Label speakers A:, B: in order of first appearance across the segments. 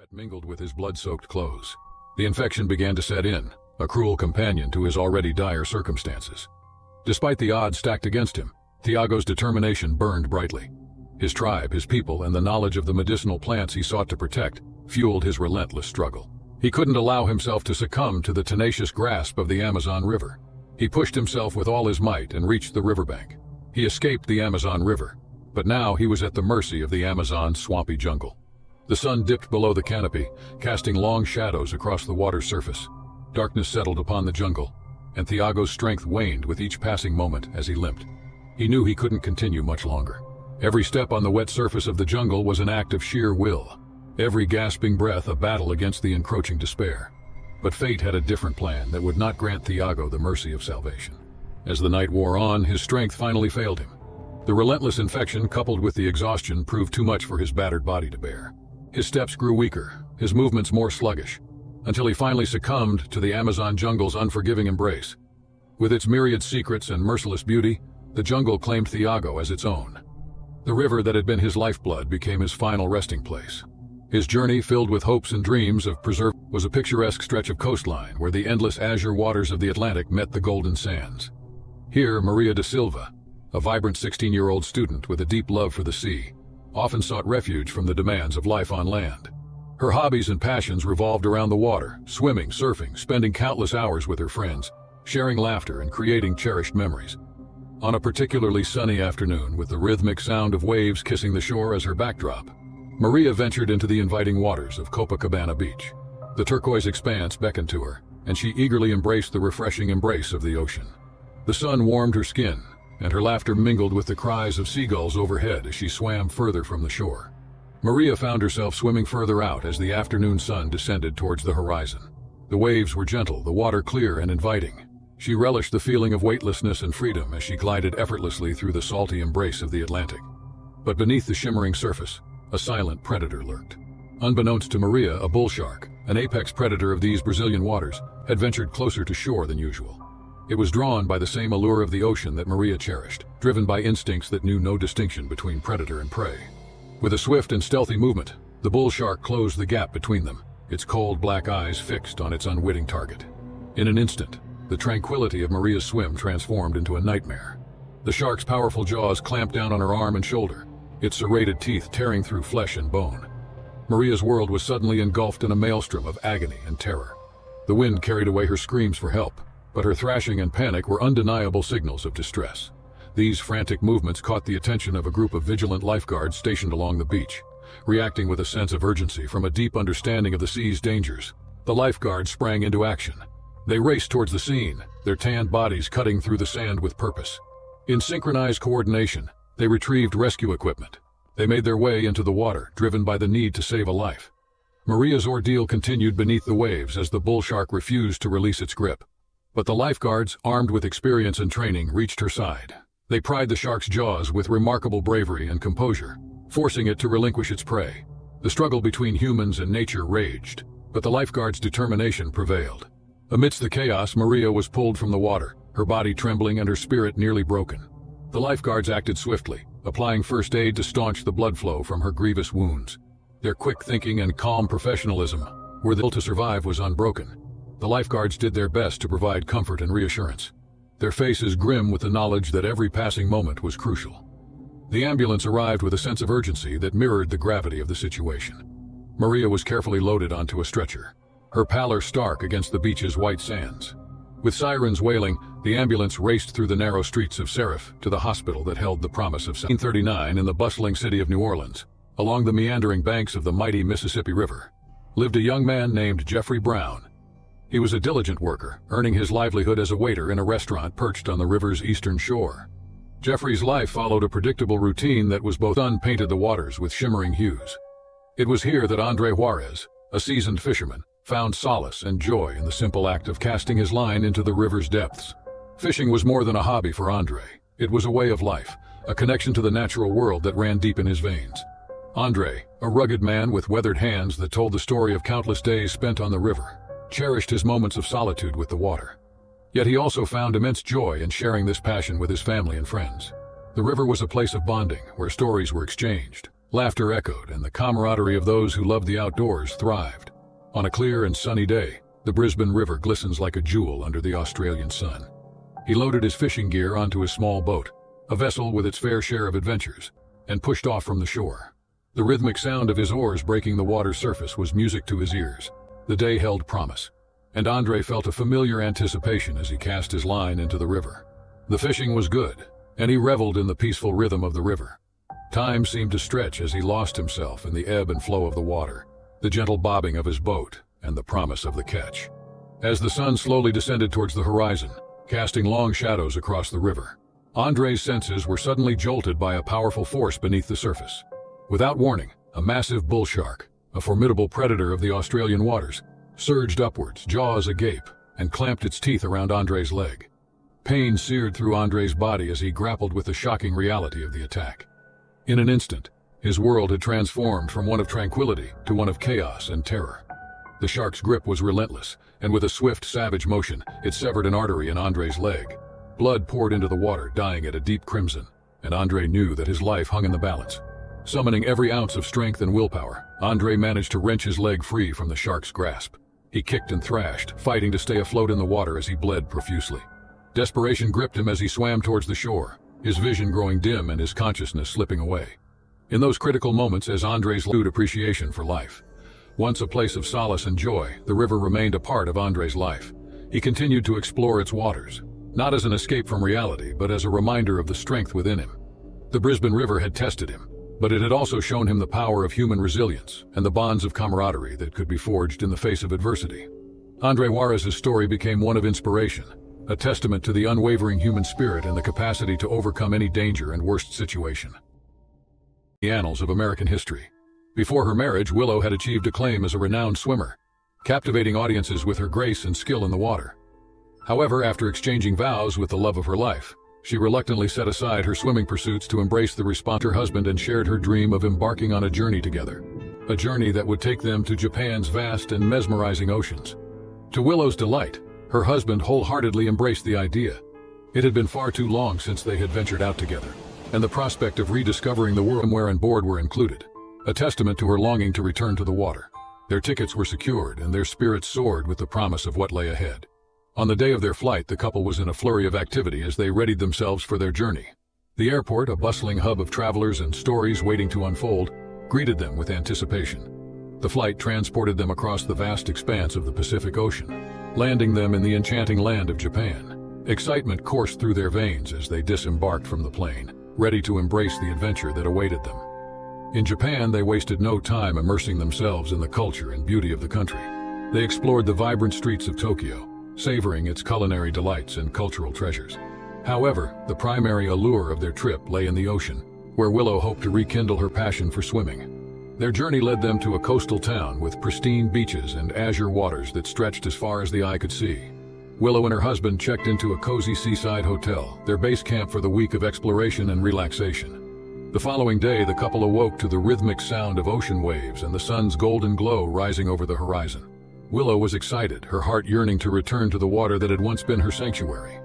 A: Sweat mingled with his blood-soaked clothes. The infection began to set in, a cruel companion to his already dire circumstances. Despite the odds stacked against him, Thiago's determination burned brightly. His tribe, his people, and the knowledge of the medicinal plants he sought to protect fueled his relentless struggle. He couldn't allow himself to succumb to the tenacious grasp of the Amazon River. He pushed himself with all his might and reached the riverbank. He escaped the Amazon River, but now he was at the mercy of the Amazon's swampy jungle. The sun dipped below the canopy, casting long shadows across the water's surface. Darkness settled upon the jungle, and Thiago's strength waned with each passing moment as he limped. He knew he couldn't continue much longer. Every step on the wet surface of the jungle was an act of sheer will. Every gasping breath a battle against the encroaching despair. But fate had a different plan that would not grant Thiago the mercy of salvation. As the night wore on, his strength finally failed him. The relentless infection coupled with the exhaustion proved too much for his battered body to bear. His steps grew weaker, his movements more sluggish, until he finally succumbed to the Amazon jungle's unforgiving embrace. With its myriad secrets and merciless beauty, the jungle claimed Thiago as its own. The river that had been his lifeblood became his final resting place. His journey, filled with hopes and dreams of preserve, was a picturesque stretch of coastline where the endless azure waters of the Atlantic met the golden sands. Here, Maria da Silva, a vibrant 16-year-old student with a deep love for the sea, often sought refuge from the demands of life on land. Her hobbies and passions revolved around the water, swimming, surfing, spending countless hours with her friends, sharing laughter and creating cherished memories. On a particularly sunny afternoon, with the rhythmic sound of waves kissing the shore as her backdrop, Maria ventured into the inviting waters of Copacabana Beach. The turquoise expanse beckoned to her, and she eagerly embraced the refreshing embrace of the ocean. The sun warmed her skin, and her laughter mingled with the cries of seagulls overhead as she swam further from the shore. Maria found herself swimming further out as the afternoon sun descended towards the horizon. The waves were gentle, the water clear and inviting. She relished the feeling of weightlessness and freedom as she glided effortlessly through the salty embrace of the Atlantic. But beneath the shimmering surface, a silent predator lurked. Unbeknownst to Maria, a bull shark, an apex predator of these Brazilian waters, had ventured closer to shore than usual. It was drawn by the same allure of the ocean that Maria cherished, driven by instincts that knew no distinction between predator and prey. With a swift and stealthy movement, the bull shark closed the gap between them, its cold black eyes fixed on its unwitting target. In an instant, the tranquility of Maria's swim transformed into a nightmare. The shark's powerful jaws clamped down on her arm and shoulder, its serrated teeth tearing through flesh and bone. Maria's world was suddenly engulfed in a maelstrom of agony and terror. The wind carried away her screams for help, but her thrashing and panic were undeniable signals of distress. These frantic movements caught the attention of a group of vigilant lifeguards stationed along the beach. Reacting with a sense of urgency from a deep understanding of the sea's dangers, the lifeguards sprang into action. They raced towards the scene, their tanned bodies cutting through the sand with purpose. In synchronized coordination, they retrieved rescue equipment. They made their way into the water, driven by the need to save a life. Maria's ordeal continued beneath the waves as the bull shark refused to release its grip. But the lifeguards, armed with experience and training, reached her side. They pried the shark's jaws with remarkable bravery and composure, forcing it to relinquish its prey. The struggle between humans and nature raged, but the lifeguards' determination prevailed. Amidst the chaos, Maria was pulled from the water, her body trembling and her spirit nearly broken. The lifeguards acted swiftly, applying first aid to staunch the blood flow from her grievous wounds. Their quick thinking and calm professionalism, where the will to survive was unbroken. The lifeguards did their best to provide comfort and reassurance, their faces grim with the knowledge that every passing moment was crucial. The ambulance arrived with a sense of urgency that mirrored the gravity of the situation. Maria was carefully loaded onto a stretcher, her pallor stark against the beach's white sands. With sirens wailing, the ambulance raced through the narrow streets of Serif to the hospital that held the promise of 1939 in the bustling city of New Orleans. Along the meandering banks of the mighty Mississippi River lived a young man named Jeffrey Brown. He was a diligent worker, earning his livelihood as a waiter in a restaurant perched on the river's eastern shore. Jeffrey's life followed a predictable routine that was both painted the waters with shimmering hues. It was here that Andre Juarez, a seasoned fisherman, found solace and joy in the simple act of casting his line into the river's depths. Fishing was more than a hobby for Andre. It was a way of life, a connection to the natural world that ran deep in his veins. Andre, a rugged man with weathered hands that told the story of countless days spent on the river, cherished his moments of solitude with the water. Yet he also found immense joy in sharing this passion with his family and friends. The river was a place of bonding, where stories were exchanged, Laughter echoed, and the camaraderie of those who loved the outdoors thrived. On a clear and sunny day, the Brisbane River glistens like a jewel under the Australian sun. He loaded his fishing gear onto his small boat, a vessel with its fair share of adventures, and pushed off from the shore. The rhythmic sound of his oars breaking the water's surface was music to his ears. The day held promise, and Andre felt a familiar anticipation as he cast his line into the river. The fishing was good, and he reveled in the peaceful rhythm of the river. Time seemed to stretch as he lost himself in the ebb and flow of the water, the gentle bobbing of his boat, and the promise of the catch. As the sun slowly descended towards the horizon, casting long shadows across the river, Andre's senses were suddenly jolted by a powerful force beneath the surface. Without warning, a massive bull shark, a formidable predator of the Australian waters, surged upwards, jaws agape, and clamped its teeth around Andre's leg. Pain seared through Andre's body as he grappled with the shocking reality of the attack. In an instant, his world had transformed from one of tranquility to one of chaos and terror. The shark's grip was relentless, and with a swift, savage motion, it severed an artery in Andre's leg. Blood poured into the water, dyeing it a deep crimson, and Andre knew that his life hung in the balance. Summoning every ounce of strength and willpower, Andre managed to wrench his leg free from the shark's grasp. He kicked and thrashed, fighting to stay afloat in the water as he bled profusely. Desperation gripped him as he swam towards the shore, his vision growing dim and his consciousness slipping away. In those critical moments, as Andre's lewd appreciation for life, once a place of solace and joy, the river remained a part of Andre's life. He continued to explore its waters, not as an escape from reality, but as a reminder of the strength within him. The Brisbane River had tested him, but it had also shown him the power of human resilience and the bonds of camaraderie that could be forged in the face of adversity. Andre Juarez's story became one of inspiration, a testament to the unwavering human spirit and the capacity to overcome any danger and worst situation. The annals of American history. Before her marriage, Willow had achieved acclaim as a renowned swimmer, captivating audiences with her grace and skill in the water. However, after exchanging vows with the love of her life, she reluctantly set aside her swimming pursuits to embrace the response her husband and shared her dream of embarking on a journey together. A journey that would take them to Japan's vast and mesmerizing oceans. To Willow's delight, her husband wholeheartedly embraced the idea. It had been far too long since they had ventured out together, and the prospect of rediscovering the world where and board were included, a testament to her longing to return to the water. Their tickets were secured, and their spirits soared with the promise of what lay ahead. On the day of their flight, the couple was in a flurry of activity as they readied themselves for their journey. The airport, a bustling hub of travelers and stories waiting to unfold, greeted them with anticipation. The flight transported them across the vast expanse of the Pacific Ocean, landing them in the enchanting land of Japan. Excitement coursed through their veins as they disembarked from the plane, ready to embrace the adventure that awaited them. In Japan, they wasted no time immersing themselves in the culture and beauty of the country. They explored the vibrant streets of Tokyo, savoring its culinary delights and cultural treasures. However, the primary allure of their trip lay in the ocean, where Willow hoped to rekindle her passion for swimming. Their journey led them to a coastal town with pristine beaches and azure waters that stretched as far as the eye could see. Willow and her husband checked into a cozy seaside hotel, their base camp for the week of exploration and relaxation. The following day, the couple awoke to the rhythmic sound of ocean waves and the sun's golden glow rising over the horizon. Willow was excited, her heart yearning to return to the water that had once been her sanctuary.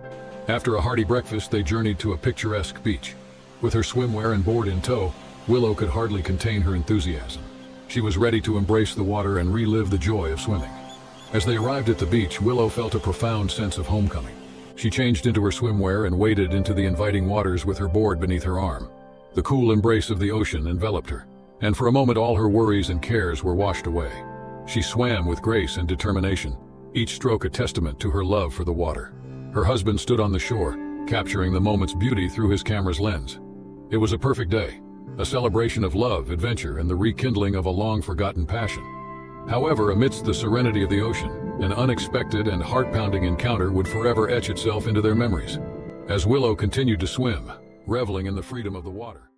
A: After a hearty breakfast, they journeyed to a picturesque beach. With her swimwear and board in tow, Willow could hardly contain her enthusiasm. She was ready to embrace the water and relive the joy of swimming. As they arrived at the beach, Willow felt a profound sense of homecoming. She changed into her swimwear and waded into the inviting waters with her board beneath her arm. The cool embrace of the ocean enveloped her, and for a moment all her worries and cares were washed away. She swam with grace and determination, each stroke a testament to her love for the water. Her husband stood on the shore, capturing the moment's beauty through his camera's lens. It was a perfect day, a celebration of love, adventure, and the rekindling of a long-forgotten passion. However, amidst the serenity of the ocean, an unexpected and heart-pounding encounter would forever etch itself into their memories. As Willow continued to swim, reveling in the freedom of the water.